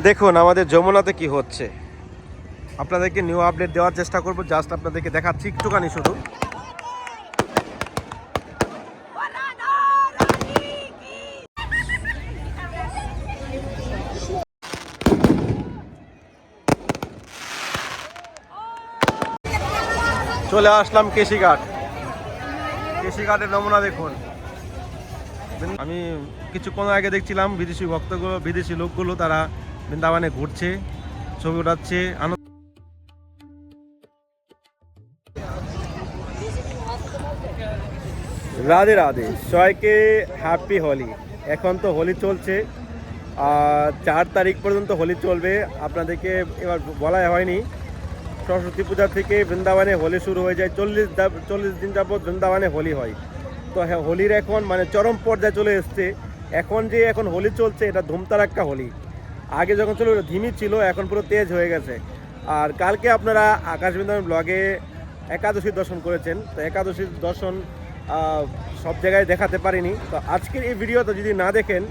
দেখুন আমাদের যমুনাতে কি হচ্ছে, আপনাদেরকে নিউ আপডেট দেওয়ার চেষ্টা করব। জাস্ট আপনাদেরকে দেখাচ্ছি একটুখানি শুধু। চলে আসলাম কেশিঘাটের নমুনা দেখুন। আমি কিছুক্ষণ আগে দেখছিলাম বিদেশি লোকগুলো তারা বৃন্দাবনে ঘুরছে, ছবি উঠাচ্ছে, আনন্দ। রাধে রাধে, সবাইকে হ্যাপি হোলি। এখন তো হোলি চলছে, 4 তারিখ পর্যন্ত হোলি চলবে। আপনাদেরকে এবার বলা হয়নি, সরস্বতী পূজা থেকে বৃন্দাবনে হোলি শুরু হয়ে যায়। 40 দিন যাবৎ বৃন্দাবনে হোলি হয়। তো হ্যাঁ, হোলির এখন মানে চরম পর্যায়ে চলে এসছে। এখন হোলি চলছে, এটা ধুমতারাক্কা হোলি। আগে যখন ছিল ওটা ধিমি ছিল, এখন পুরো তেজ হয়ে গেছে। আর কালকে আপনারা আকাশ বৃন্দাবন ব্লগে একাদশীর দর্শন করেছেন। তো একাদশীর দর্শন সব জায়গায় দেখাতে পারিনি। তো আজকের এই ভিডিওটা যদি না দেখেন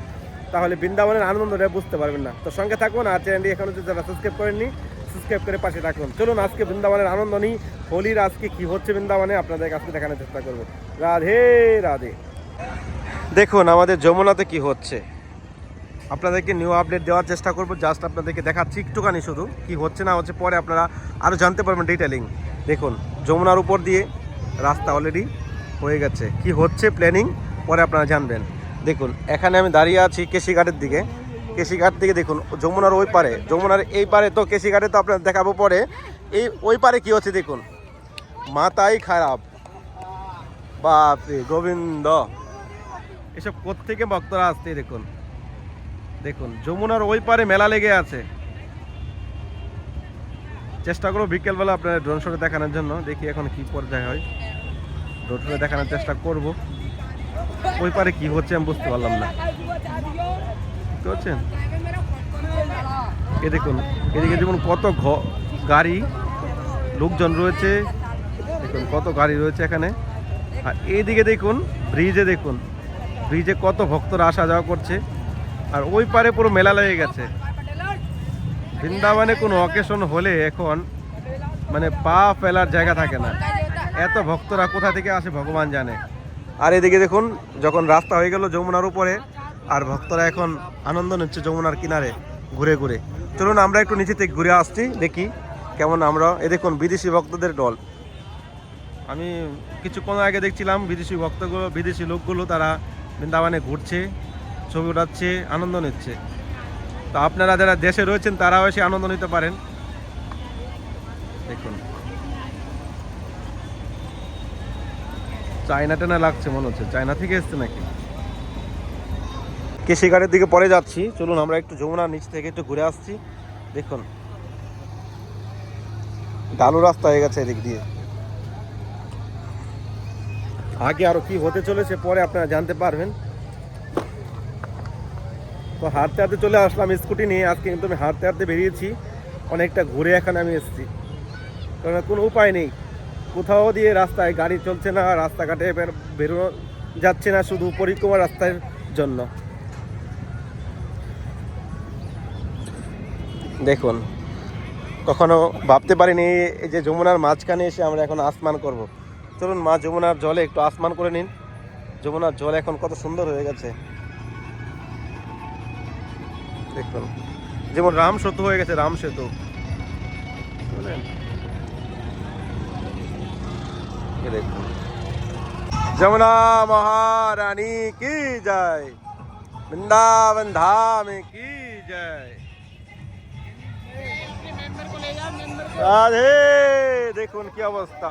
তাহলে বৃন্দাবনের আনন্দটা বুঝতে পারবেন না। তো সঙ্গে থাকুন, আর চ্যানেলটি এখনও যদি যারা সাবস্ক্রাইব করেননি সাবস্ক্রাইব করে পাশে থাকুন। চলুন আজকে বৃন্দাবনের আনন্দ নিই। হোলির আজকে কি হচ্ছে বৃন্দাবনে আপনাদের কাছে দেখানোর চেষ্টা করব। রাধে রাধে। দেখুন আমাদের যমুনাতে কি হচ্ছে, আপনাদেরকে নিউ আপডেট দেওয়ার চেষ্টা করব। জাস্ট আপনাদেরকে দেখাচ্ছি একটুখানি শুধু, কি হচ্ছে না হচ্ছে, পরে আপনারা আরও জানতে পারবেন ডিটেলিং। দেখুন যমুনার উপর দিয়ে রাস্তা অলরেডি হয়ে গেছে, কি হচ্ছে প্ল্যানিং পরে আপনারা জানবেন। দেখুন এখানে আমি দাঁড়িয়ে আছি কেশিঘাটের দিকে। কেশিঘাট থেকে দেখুন যমুনার ওই পারে, যমুনার এই পারে, তো কেশিঘাটে তো আপনার দেখাবো পরে। ওই পারে কি হচ্ছে দেখুন, মাথাই খারাপ, বাপরে গোবিন্দ, এসব কোত্থেকে ভক্তরা আসছে। দেখুন দেখুন যমুনার ওই পারে মেলা লেগে আছে। চেষ্টা করবো বিকেলবেলা আপনার ড্রোন শটে দেখানোর জন্য, দেখি এখন কি পর্যায়ে হয়। ড্রোন শটে দেখানোর চেষ্টা করব। ওই পারে কি হচ্ছে আমি বুঝতে পারলাম না, বুঝতে পারছেন? এ দেখুন এদিকে যেমন কত গাড়ি, লোকজন রয়েছে, দেখুন কত গাড়ি রয়েছে এখানে। আর এইদিকে দেখুন ব্রিজে কত ভক্তরা আসা যাওয়া করছে। আর ওই পারে পুরো মেলা লেগে গেছে। বৃন্দাবনে কোনো অকেশন হলে এখন মানে পা ফেলার জায়গা থাকে না, এত ভক্তরা কোথা থেকে আসে ভগবান জানে। আর এদিকে দেখুন যখন রাস্তা হয়ে গেল যমুনার উপরে, আর ভক্তরা এখন আনন্দ নিচ্ছে যমুনার কিনারে ঘুরে ঘুরে। চলুন আমরা একটু নিচে থেকে ঘুরে আসছি, দেখি কেমন। আমরা দেখুন বিদেশি ভক্তদের দল। আমি কিছুক্ষণ আগে দেখছিলাম বিদেশি লোকগুলো তারা বৃন্দাবনে ঘুরছে, ছবি উঠাচ্ছে, আনন্দ নিচ্ছে। তো আপনারা যারা দেশে রয়েছেন তারাও এসে আনন্দ নিতে পারেন। দেখুন চায়না টানা লাগছে, মনে হচ্ছে চায়না থেকে এসছে নাকি। কেশিঘাটের দিকে পরে যাচ্ছি, চলুন আমরা একটু যমুনার নিচ থেকে একটু ঘুরে আসছি। দেখুন ঢালু রাস্তা হয়ে গেছে এদিক দিয়ে। আগে আরো কি হতে চলেছে পরে আপনারা জানতে পারবেন। তো হাঁটতে হাঁটতে চলে আসলাম স্কুটি নিয়ে। আজকে কিন্তু আমি হাঁটতে হাঁটতে বেরিয়েছি, অনেকটা ঘুরে এখানে আমি এসেছি, কারণ কোনো উপায় নেই। কোথাও দিয়ে রাস্তায় গাড়ি চলছে না, রাস্তাঘাটে বেরোনো যাচ্ছে না, শুধু পরিক্রমা রাস্তার জন্য। দেখুন কখনো ভাবতে পারিনি এই যে যমুনার মাঝখানে এসে আমরা এখন আসমান করব। চলুন মা যমুনার জলে একটু আসমান করে নিন। যমুনার জল এখন কত সুন্দর হয়ে গেছে, দেখুন যেমন রাম সেতু হয়ে গেছে, রাম সেতু। দেখুন যমুনা মহারানী কি জয়, বৃন্দাবন ধাম কি জয়। রাধে, দেখুন কি অবস্থা,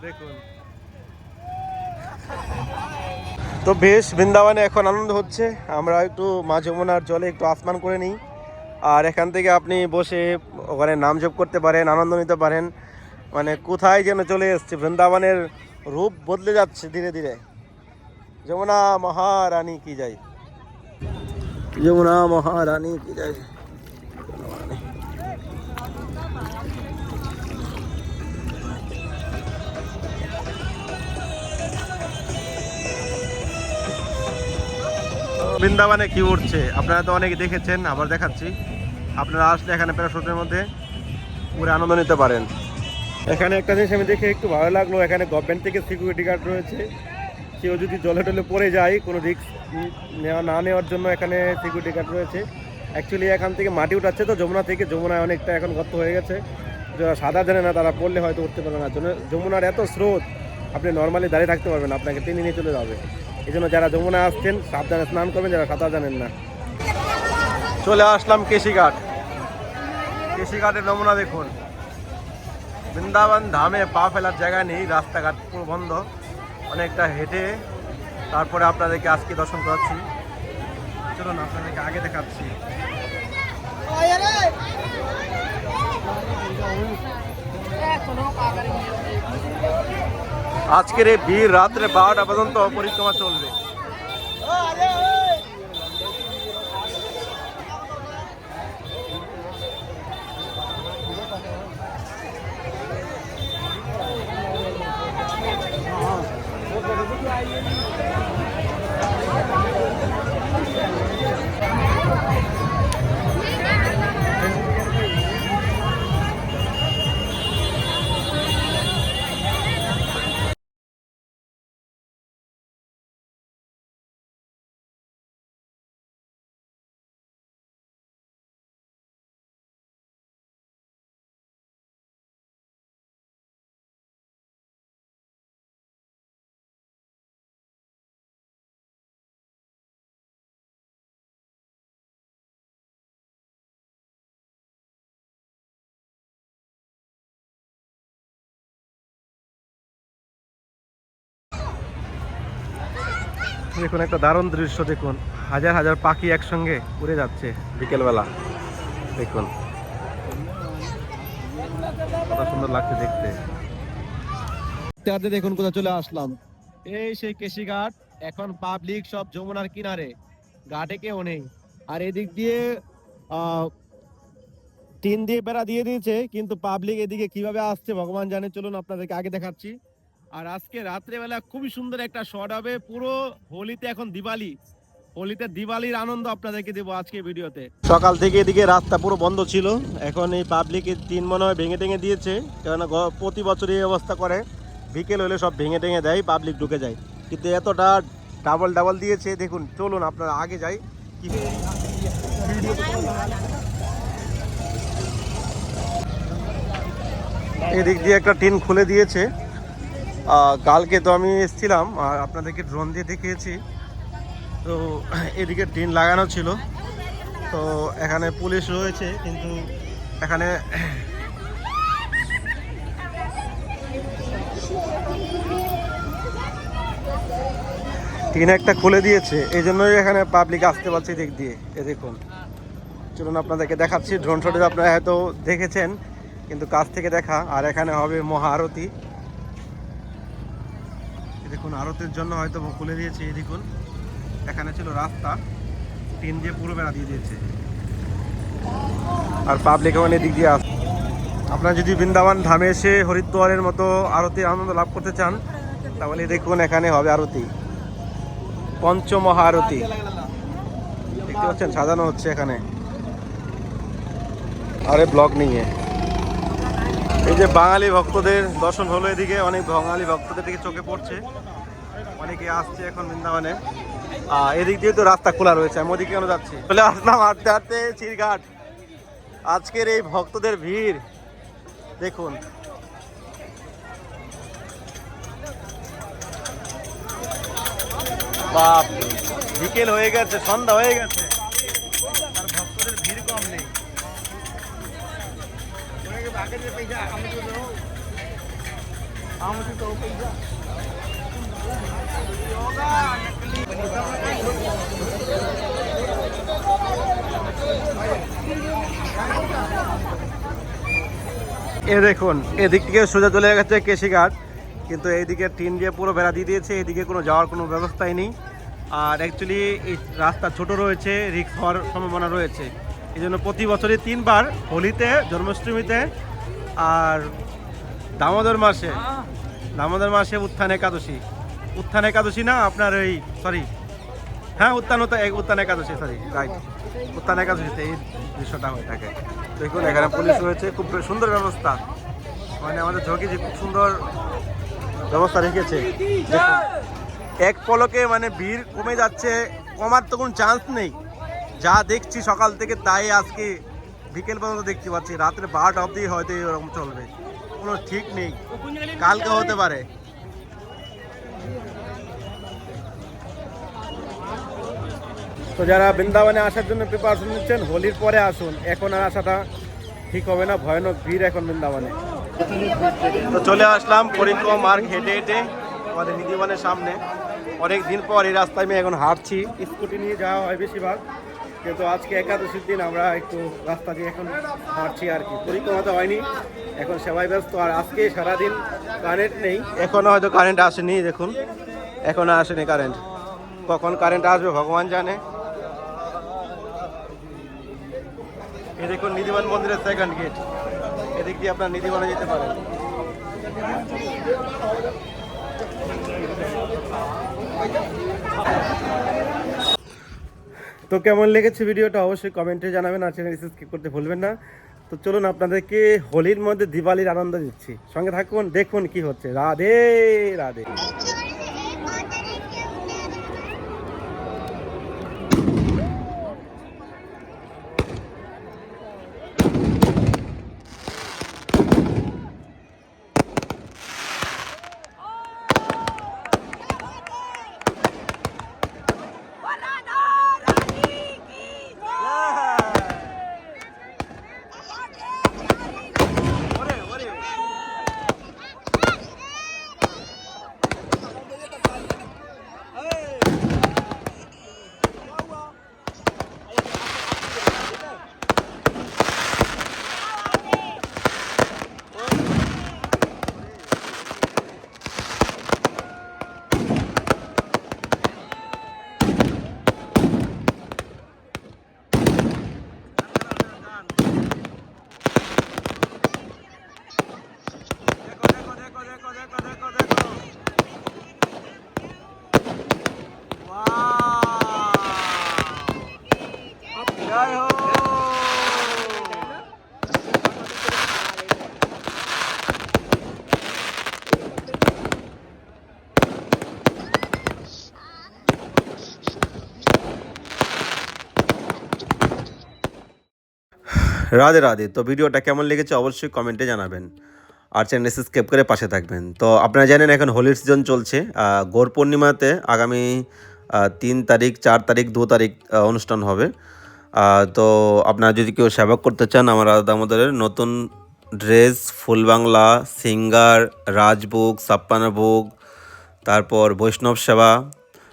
দেখুন। তো বেশ বৃন্দাবনে এখন আনন্দ হচ্ছে। আমরা একটু মা যমুনার জলে একটু আসমান করে নিই, আর এখান থেকে আপনি বসে ওখানে নাম জপ করতে পারেন, আনন্দ নিতে পারেন। মানে কোথায় যেন চলে এসছে, বৃন্দাবনের রূপ বদলে যাচ্ছে ধীরে ধীরে। যমুনা মহারানী কি যায়, যমুনা মহারানী কি যায়। বৃন্দাবনে কি উঠছে আপনারা তো অনেকে দেখেছেন, আবার দেখাচ্ছি। আপনারা আসলে এখানে প্যারাশুটের মধ্যে পুরো আনন্দ নিতে পারেন। এখানে একটা জিনিস আমি দেখে একটু ভালো লাগলো, এখানে গভর্নমেন্ট থেকে সিকিউরিটি গার্ড রয়েছে। কেউ যদি জলে টলে পড়ে যায় কোনো রিস্ক না নেওয়ার জন্য এখানে সিকিউরিটি গার্ড রয়েছে। অ্যাকচুয়ালি এখান থেকে মাটি উঠাচ্ছে তো যমুনা থেকে, যমুনায় অনেকটা এখন গর্ত হয়ে গেছে। যারা সাঁতার জানে না তারা পড়লে হয়তো উঠতে পারবে না। যমুনার এত স্রোত, আপনি নর্মালি দাঁড়িয়ে থাকতে পারবেন, আপনাকে টেনে নিয়ে চলে যাবে। এই জন্য যারা যমুনা আসছেন সাবধানে স্নান করবেন, যারা সাঁতার জানেন না। চলে আসলাম কেশিঘাট। কেশিঘাটের নমুনা দেখুন। বৃন্দাবন ধামে পা ফেলার জায়গা নেই, রাস্তাঘাট পুরো বন্ধ। অনেকটা হেঁটে তারপরে আপনাদেরকে আজকে দর্শন করাচ্ছি। চলুন আপনাদেরকে আগে দেখাচ্ছি। আজকের এই ভিড় রাত্রে 12টা পর্যন্ত পরিক্রমা চলবে। দেখুন একটা দারুণ দৃশ্য, দেখুন হাজার হাজার পাখি একসঙ্গে উড়ে যাচ্ছে বিকেলবেলা। দেখুন কত সুন্দর লাগছে দেখতে। দেখুন কোথায় চলে আসলাম, এই সেই কেশিঘাট। এখন পাবলিক সব যমুনার কিনারে, ঘাটে কেউ নেই। আর এদিক দিয়ে টিন দিয়ে বেড়া দিয়ে দিয়েছে, কিন্তু পাবলিক এদিকে কিভাবে আসছে ভগবান জানে। চলুন আপনাদেরকে আগে দেখাচ্ছি। আর আজকে রাত্রেবেলা খুবই সুন্দর একটা শট হবে। পুরো হোলিতে এখন দিওয়ালি, হোলিতে দিওয়ালির আনন্দ আপনাদেরকে দেবো আজকে ভিডিওতে। সকাল থেকে এদিকে রাস্তা পুরো বন্ধ ছিল, এখন এই পাবলিকের টিন মনে হয় ভেঙে টেঙে দিয়েছে, কেননা প্রতি বছর এই অবস্থা করে। বিকেল হলে সব ভেঙে টেঙে দেয়, পাবলিক ঢুকে যায়। কিন্তু এতটা ডাবল ডাবল দিয়েছে দেখুন। চলুন আপনারা আগে যাই। এদিক দিয়ে একটা টিন খুলে দিয়েছে। কালকে তো আমি এসেছিলাম আর আপনাদেরকে ড্রোন দিয়ে দেখিয়েছি, তো এদিকে টিন লাগানো ছিল। তো এখানে পুলিশ রয়েছে, কিন্তু এখানে টিন একটা খুলে দিয়েছে, এই জন্যই এখানে পাবলিক আসতে পারছে দিক দিয়ে। এ দেখুন, চলুন আপনাদেরকে দেখাচ্ছি। ড্রোন শটে আপনারা হয়তো দেখেছেন, কিন্তু কাছ থেকে দেখা। আর এখানে হবে মহা আরতি। দেখুন আরতির জন্য হয়তো খুলে দিয়েছে। এই দেখুন এখানে ছিল রাস্তা, টিন দিয়ে পুরো বেড়া দিয়ে দিয়েছে। আর পাবলিক ওখানে দিক দিয়ে আসে। আপনারা যদি বৃন্দাবন ধামে এসে হরিদ্বারের মতো আরতির আনন্দ লাভ করতে চান, তাহলে দেখুন এখানে হবে আরতি, পঞ্চমহা আরতি। দেখতে পাচ্ছেন সাজানো হচ্ছে এখানে। আরে ব্লগ নিয়ে এই যে বাঙালি ভক্তদের দর্শন হলো, এদিকে অনেক বাঙালি ভক্তদের দিকে চোখে পড়ছে, অনেকে আসছে এখন বৃন্দাবনে। এদিক দিয়ে তো রাস্তা খোলা রয়েছে, আমি ওদিকে কেন যাচ্ছি। চলে আসলাম হাঁটতে হাঁটতে চিরঘাট। আজকের এই ভক্তদের ভিড় দেখুন। বাপ, বিকেল হয়ে গেছে, সন্ধ্যা হয়ে গেছে, আর ভক্তদের ভিড় কম নেই। এ দেখুন এদিক থেকে সোজা চলে গেছে কেশিঘাট, কিন্তু এইদিকে টিন দিয়ে পুরো বেড়া দিয়ে দিয়েছে, এদিকে কোনো যাওয়ার কোনো ব্যবস্থাই নেই। আর অ্যাকচুয়ালি এই রাস্তা ছোট রয়েছে, রিস্ক হওয়ার সম্ভাবনা রয়েছে। এই জন্য প্রতি বছরই 3 বার, হোলিতে, জন্মাষ্টমীতে আর দামোদর মাসে উত্থান একাদশী না আপনার ওই হ্যাঁ উত্তান একাদশী, সরি রাইট, উত্তান একাদশীতে এই দৃশ্যটা হয়ে থাকে। দেখুন এখানে পুলিশ রয়েছে, খুব সুন্দর ব্যবস্থা, মানে আমাদের ঝকিজি খুব সুন্দর ব্যবস্থা রেখেছে। দেখুন এক পলকে মানে ভিড় কমে যাচ্ছে, কমার তো কোনো চান্স নেই। যা দেখছি সকাল থেকে তাই আজকে বিকেল পর্যন্ত দেখতে পাচ্ছি, রাত্রে 12টা অবধি হয়তো এরকম চলবে, কোনো ঠিক নেই, কালকে হতে পারে। তো যারা বৃন্দাবনে আসার জন্য প্রিপারেশন নিচ্ছেন, হোলির পরে আসুন, এখন আর আসাটা ঠিক হবে না, ভয়ানক ভিড় এখন বৃন্দাবনে। তো চলে আসলাম পরিক্রমা মার্গ হেঁটে হেঁটে আমাদের নিধিবনের সামনে। অনেক দিন পর এই রাস্তায় আমি এখন হাঁটছি, স্কুটি নিয়ে যাওয়া হয় বেশিরভাগ, কিন্তু আজকে একাদশীর দিন আমরা একটু রাস্তা দিয়ে এখন হাঁটছি আর কি। পরিক্রমা তো হয়নি, এখন সবাই ব্যস্ত, আর আজকে সারাদিন কারেন্ট নেই, এখনও হয়তো কারেন্ট আসেনি। দেখুন এখনও আসেনি কারেন্ট, কখন কারেন্ট আসবে ভগবান জানে। এই দেখুন নিধিবান মন্দিরের সেকেন্ড গেট, এদিক দিয়ে আপনার নিধিবানে যেতে পারেন। তো কেমন লেগেছে ভিডিওটা অবশ্যই কমেন্টে জানাবেন, আর চ্যানেল সাবস্ক্রাইব করতে ভুলবেন না। তো চলুন আপনাদেরকে হোলির মধ্যে দিওয়ালির আনন্দ দিচ্ছি, সঙ্গে থাকুন, দেখুন কি হচ্ছে। রাধে রাধে। রাধে রাধে। তো ভিডিওটা কেমন লেগেছে অবশ্যই কমেন্টে জানাবেন, আর চ্যানেল সাবস্ক্রাইব করে পাশে থাকবেন। তো আপনারা জানেন এখন হোলির সিজন চলছে, গৌর পূর্ণিমাতে আগামী 3 তারিখ 4 তারিখ 2 তারিখ অনুষ্ঠান হবে। তো আপনারা যদি কেউ সেবা করতে চান, আমার রাধা দামোদরের নতুন ড্রেস, ফুল বাংলা, সিঙ্গার, রাজভোগ, ছাপ্পান্ন ভোগ, তারপর বৈষ্ণব সেবা,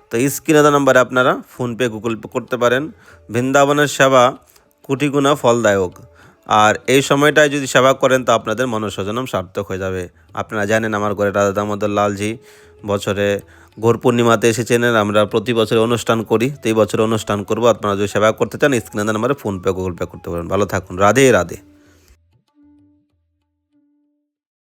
তো স্ক্রিনে দেওয়া নাম্বারে আপনারা ফোনপে গুগল পে করতে পারেন। বৃন্দাবনের সেবা কোটিগুণা ফলদায়ক, আর এই সময়টায় যদি সেবা করেন তো আপনাদের মনঃসজনম সার্থক হয়ে যাবে। আপনারা জানেন আমার ঘরে রাধা দামোদর লালজি বছরে গৌর পূর্ণিমাতে এসেছেন, আমরা প্রতি বছর অনুষ্ঠান করি, তো এই বছর অনুষ্ঠান করবো। আপনারা যদি সেবা করতে চান স্ক্রিনে দেওয়া নাম্বারে ফোনপে গুগল পে করতে পারেন। ভালো থাকুন, রাধে রাধে।